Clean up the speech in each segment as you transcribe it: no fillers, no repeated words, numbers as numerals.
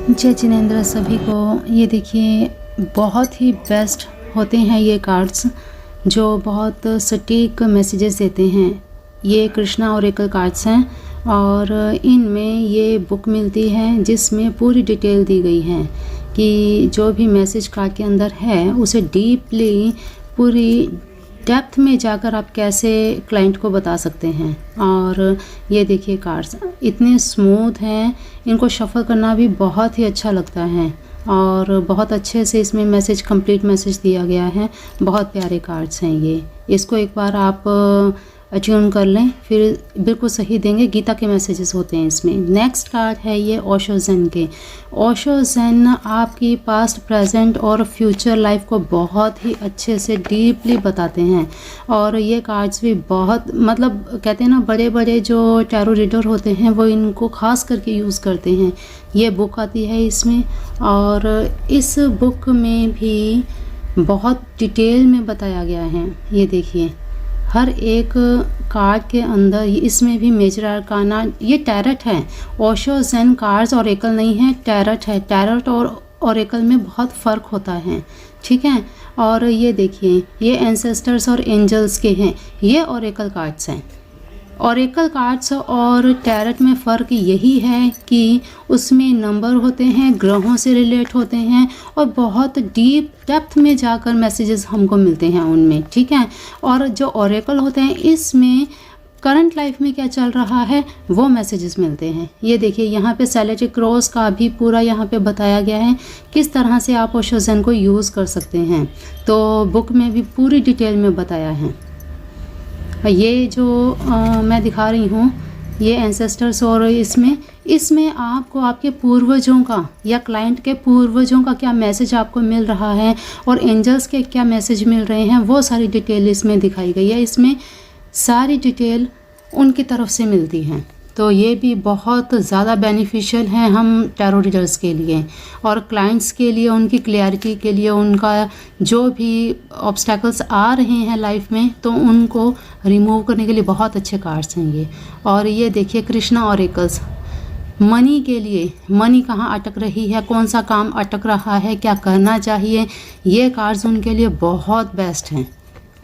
जय जिनेंद्र सभी को। ये देखिए बहुत ही बेस्ट होते हैं ये कार्ड्स जो बहुत सटीक मैसेजेस देते हैं। ये कृष्णा ओरेकल कार्ड्स हैं और इनमें ये बुक मिलती है जिसमें पूरी डिटेल दी गई है कि जो भी मैसेज कार्ड के अंदर है उसे डीपली पूरी डेप्थ में जाकर आप कैसे क्लाइंट को बता सकते हैं। और ये देखिए कार्ड्स इतने स्मूथ हैं, इनको शफल करना भी बहुत ही अच्छा लगता है और बहुत अच्छे से इसमें मैसेज कंप्लीट मैसेज दिया गया है। बहुत प्यारे कार्ड्स हैं ये। इसको एक बार आप ट्यून कर लें फिर बिल्कुल सही देंगे। गीता के मैसेजेस होते हैं इसमें। नेक्स्ट कार्ड है ये ओशो ज़ेन के। ओशो ज़ेन आपकी पास्ट प्रेजेंट और फ्यूचर लाइफ को बहुत ही अच्छे से डीपली बताते हैं और ये कार्ड्स भी बहुत कहते हैं ना, बड़े बड़े जो टैरो रीडर होते हैं वो इनको खास करके यूज़ करते हैं। ये बुक आती है इसमें और इस बुक में भी बहुत डिटेल में बताया गया है। ये देखिए हर एक कार्ड के अंदर इसमें भी मेजर अरकाना, ये टैरट है। ओशो ज़ेन कार्ड्स ओरेकल नहीं है, टैरट है। टैरट और ओरेकल में बहुत फ़र्क होता है, ठीक है। और ये देखिए ये एंसेस्टर्स और एंजल्स के हैं, ये ओरेकल कार्ड्स हैं। ओरेकल कार्ड्स और टैरट में फ़र्क यही है कि उसमें नंबर होते हैं, ग्रहों से रिलेट होते हैं और बहुत डीप डेप्थ में जाकर मैसेजेस हमको मिलते हैं उनमें, ठीक है। और जो ओरेकल होते हैं इसमें करंट लाइफ में क्या चल रहा है वो मैसेजेस मिलते हैं। ये देखिए यहाँ पे सेलेटिक क्रॉस का भी पूरा यहाँ पे बताया गया है किस तरह से आप ओशो ज़ेन को यूज़ कर सकते हैं। तो बुक में भी पूरी डिटेल में बताया है। ये जो मैं दिखा रही हूँ ये एंसेस्टर्स और इसमें आपको आपके पूर्वजों का या क्लाइंट के पूर्वजों का क्या मैसेज आपको मिल रहा है और एंजल्स के क्या मैसेज मिल रहे हैं वो सारी डिटेल इसमें दिखाई गई है। इसमें सारी डिटेल उनकी तरफ से मिलती है। तो ये भी बहुत ज़्यादा बेनिफिशियल है हम टैरो रीडर्स के लिए और क्लाइंट्स के लिए, उनकी क्लैरिटी के लिए, उनका जो भी ऑब्स्टैकल्स आ रहे हैं लाइफ में तो उनको रिमूव करने के लिए बहुत अच्छे कार्ड्स हैं ये। और ये देखिए कृष्णा ओरेकल्स मनी के लिए, मनी कहाँ अटक रही है, कौन सा काम अटक रहा है, क्या करना चाहिए, ये कार्ड्स उनके लिए बहुत बेस्ट हैं।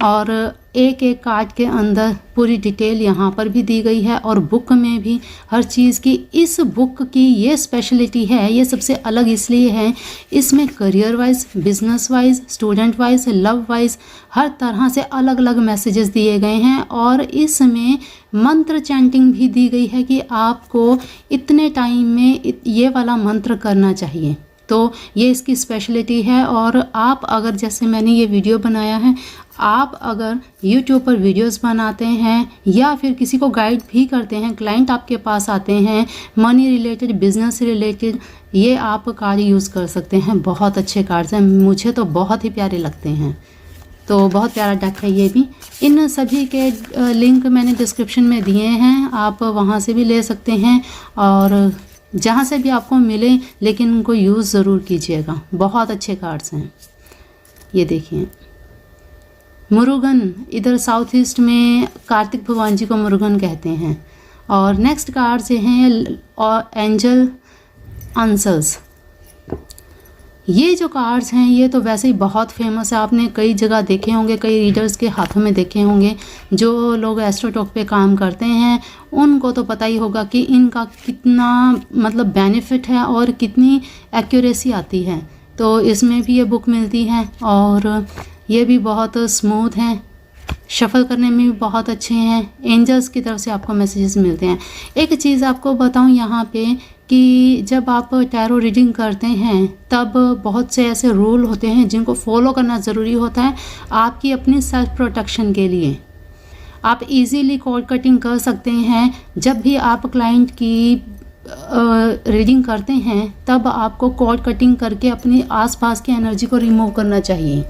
और एक एक कार्ड के अंदर पूरी डिटेल यहाँ पर भी दी गई है और बुक में भी हर चीज़ की। इस बुक की ये स्पेशलिटी है, ये सबसे अलग इसलिए है, इसमें career wise, business wise, student wise, love wise हर तरह से अलग अलग मैसेजेस दिए गए हैं और इसमें मंत्र चैंटिंग भी दी गई है कि आपको इतने टाइम में ये वाला मंत्र करना चाहिए। तो ये इसकी स्पेशलिटी है। और आप अगर, जैसे मैंने ये वीडियो बनाया है, आप अगर YouTube पर वीडियोस बनाते हैं या फिर किसी को गाइड भी करते हैं, क्लाइंट आपके पास आते हैं मनी रिलेटेड, बिजनेस रिलेटेड, ये आप कार्ड यूज़ कर सकते हैं। बहुत अच्छे कार्ड्स हैं, मुझे तो बहुत ही प्यारे लगते हैं। तो बहुत प्यारा डेक है ये भी। इन सभी के लिंक मैंने डिस्क्रिप्शन में दिए हैं, आप वहाँ से भी ले सकते हैं और जहाँ से भी आपको मिले, लेकिन उनको यूज़ ज़रूर कीजिएगा। बहुत अच्छे कार्ड्स हैं। ये देखिए मुरुगन, इधर साउथ ईस्ट में कार्तिक भगवान जी को मुरुगन कहते हैं। और नेक्स्ट कार्ड्स हैं एंजल आंसर्स। ये जो कार्ड्स हैं ये तो वैसे ही बहुत फेमस है, आपने कई जगह देखे होंगे, कई रीडर्स के हाथों में देखे होंगे। जो लोग एस्ट्रोटॉक पे काम करते हैं उनको तो पता ही होगा कि इनका कितना बेनिफिट है और कितनी एक्यूरेसी आती है। तो इसमें भी ये बुक मिलती है और ये भी बहुत स्मूथ हैं, शफल करने में भी बहुत अच्छे हैं। एंजल्स की तरफ से आपको मैसेजेस मिलते हैं। एक चीज़ आपको बताऊं यहाँ पे कि जब आप टैरो रीडिंग करते हैं तब बहुत से ऐसे रूल होते हैं जिनको फॉलो करना ज़रूरी होता है आपकी अपनी सेल्फ प्रोटेक्शन के लिए। आप इजीली कॉर्ड कटिंग कर सकते हैं। जब भी आप क्लाइंट की रीडिंग करते हैं तब आपको कॉर्ड कटिंग करके अपनी आसपास की एनर्जी को रिमूव करना चाहिए।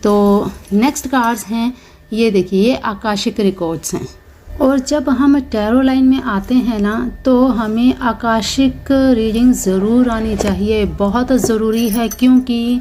तो नेक्स्ट कार्ड्स हैं, ये देखिए ये आकाशिक रिकॉर्ड्स हैं। और जब हम टैरो लाइन में आते हैं ना तो हमें आकाशिक रीडिंग ज़रूर आनी चाहिए, बहुत ज़रूरी है। क्योंकि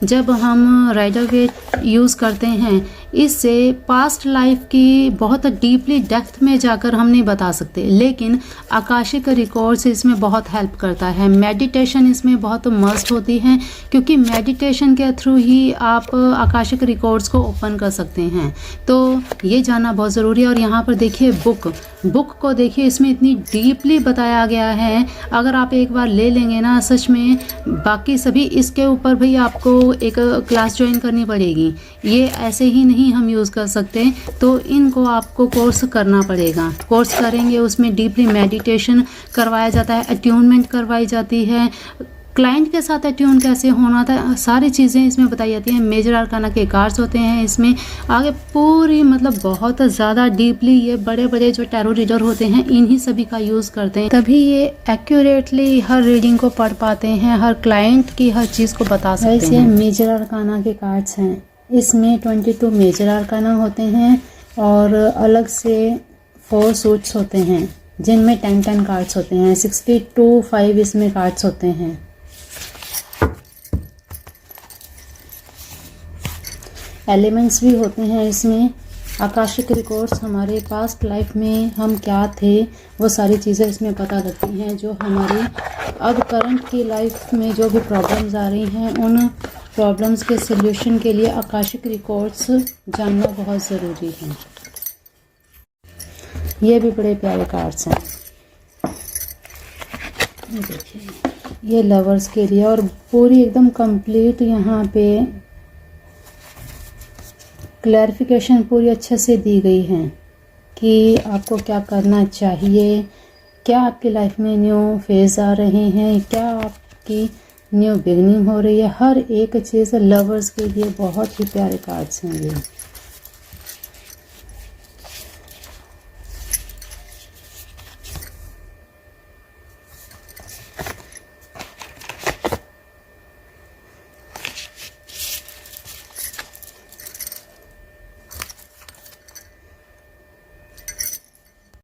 जब हम राइडर वेट यूज़ करते हैं इससे पास्ट लाइफ की बहुत डीपली डेप्थ में जाकर हम नहीं बता सकते, लेकिन आकाशिक रिकॉर्ड्स इसमें बहुत हेल्प करता है। मेडिटेशन इसमें बहुत मस्ट होती है, क्योंकि मेडिटेशन के थ्रू ही आप आकाशिक रिकॉर्ड्स को ओपन कर सकते हैं। तो ये जानना बहुत ज़रूरी है। और यहाँ पर देखिए बुक को देखिए, इसमें इतनी डीपली बताया गया है। अगर आप एक बार ले लेंगे ना, सच में बाकी सभी इसके ऊपर भी आपको एक क्लास ज्वाइन करनी पड़ेगी। ये ऐसे ही नहीं हम यूज़ कर सकते, तो इनको आपको कोर्स करना पड़ेगा। कोर्स करेंगे, उसमें डीपली मेडिटेशन करवाया जाता है, अट्यूनमेंट करवाई जाती है, क्लाइंट के साथ अट्यून कैसे होना था, सारी चीज़ें इसमें बताई जाती हैं। मेजर आर्काना के कार्ड्स होते हैं इसमें आगे पूरी, मतलब बहुत ज़्यादा डीपली ये बड़े बड़े जो टैरो रीडर होते हैं इन्हीं सभी का यूज़ करते हैं, तभी ये एक्यूरेटली हर रीडिंग को पढ़ पाते हैं, हर क्लाइंट की हर चीज़ को बता सकते हैं। ऐसे मेजर आर्काना के कार्ड्स हैं, इसमें 22 मेजर आर्काना होते हैं और अलग से 4 सूट्स होते हैं जिनमें 10 कार्ड्स होते हैं। 62 इसमें कार्ड्स होते हैं। एलिमेंट्स भी होते हैं इसमें। आकाशिक रिकॉर्ड्स, हमारे पास्ट लाइफ में हम क्या थे वो सारी चीज़ें इसमें पता लगती हैं। जो हमारी अब करंट की लाइफ में जो भी प्रॉब्लम्स आ रही हैं, उन प्रॉब्लम्स के सल्यूशन के लिए आकाशिक रिकॉर्ड्स जानना बहुत ज़रूरी है। ये भी बड़े प्यारे कार्ड्स हैं, ये देखिए, ये लवर्स के लिए, और पूरी एकदम कंप्लीट यहाँ पे क्लैरिफिकेशन पूरी अच्छे से दी गई है कि आपको क्या करना चाहिए, क्या आपकी लाइफ में न्यू फेज़ आ रहे हैं, क्या आपकी न्यू बिगनिंग हो रही है। हर एक चीज़ लवर्स के लिए बहुत ही प्यारे कार्ड्स हैं ये।